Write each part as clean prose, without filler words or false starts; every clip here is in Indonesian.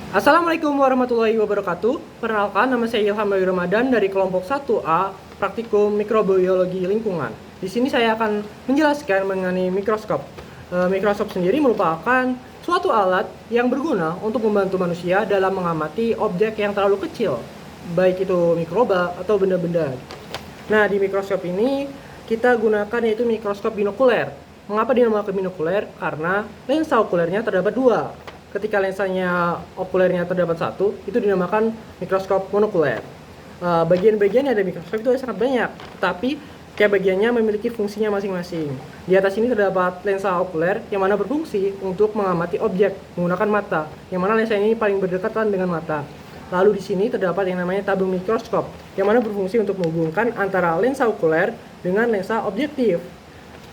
Assalamualaikum warahmatullahi wabarakatuh. Perkenalkan, nama saya Ilham Bayu Ramadan dari kelompok 1A Praktikum Mikrobiologi Lingkungan. Di sini saya akan menjelaskan mengenai mikroskop. Mikroskop sendiri merupakan suatu alat yang berguna untuk membantu manusia dalam mengamati objek yang terlalu kecil, baik itu mikroba atau benda-benda. Nah, di mikroskop ini kita gunakan yaitu mikroskop binokuler. Mengapa dinamakan binokuler? Karena lensa okulernya terdapat dua. Ketika lensanya okulernya terdapat satu, itu dinamakan mikroskop monokuler. Bagian-bagian yang ada mikroskop itu sangat banyak, tetapi tiap bagiannya memiliki fungsinya masing-masing. Di atas ini terdapat lensa okuler yang mana berfungsi untuk mengamati objek menggunakan mata, yang mana lensa ini paling berdekatan dengan mata. Lalu di sini terdapat yang namanya tabung mikroskop, yang mana berfungsi untuk menghubungkan antara lensa okuler dengan lensa objektif.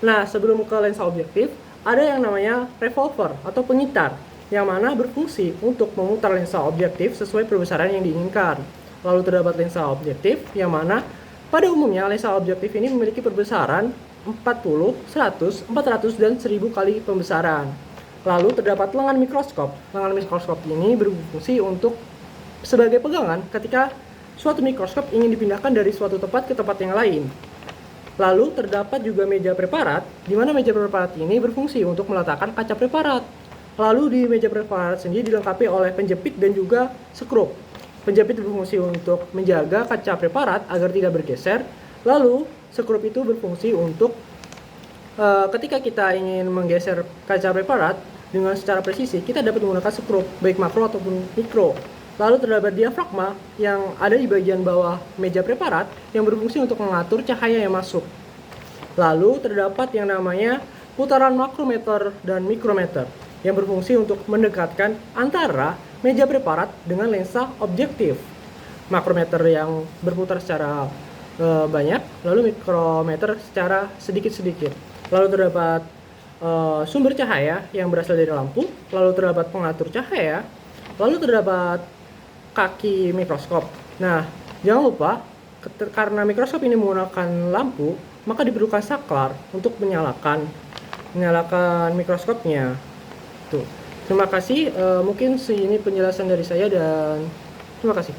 Nah, sebelum ke lensa objektif, ada yang namanya revolver atau pengitar, yang mana berfungsi untuk memutar lensa objektif sesuai perbesaran yang diinginkan. Lalu terdapat lensa objektif, yang mana pada umumnya lensa objektif ini memiliki perbesaran 40, 100, 400, dan 1000 kali pembesaran. Lalu terdapat lengan mikroskop. Lengan mikroskop ini berfungsi untuk sebagai pegangan ketika suatu mikroskop ingin dipindahkan dari suatu tempat ke tempat yang lain. Lalu terdapat juga meja preparat, di mana meja preparat ini berfungsi untuk meletakkan kaca preparat. Lalu di meja preparat sendiri dilengkapi oleh penjepit dan juga skrup. Penjepit berfungsi untuk menjaga kaca preparat agar tidak bergeser. Lalu skrup itu berfungsi untuk ketika kita ingin menggeser kaca preparat dengan secara presisi, kita dapat menggunakan skrup baik makro ataupun mikro. Lalu terdapat diafragma yang ada di bagian bawah meja preparat yang berfungsi untuk mengatur cahaya yang masuk. Lalu terdapat yang namanya putaran makrometer dan mikrometer yang berfungsi untuk mendekatkan antara meja preparat dengan lensa objektif. Makrometer yang berputar secara banyak, lalu mikrometer secara sedikit-sedikit. Lalu terdapat sumber cahaya yang berasal dari lampu, lalu terdapat pengatur cahaya, lalu terdapat kaki mikroskop. Nah, jangan lupa, karena mikroskop ini menggunakan lampu, maka diperlukan saklar untuk menyalakan mikroskopnya. Tuh. Terima kasih, mungkin ini penjelasan dari saya dan terima kasih.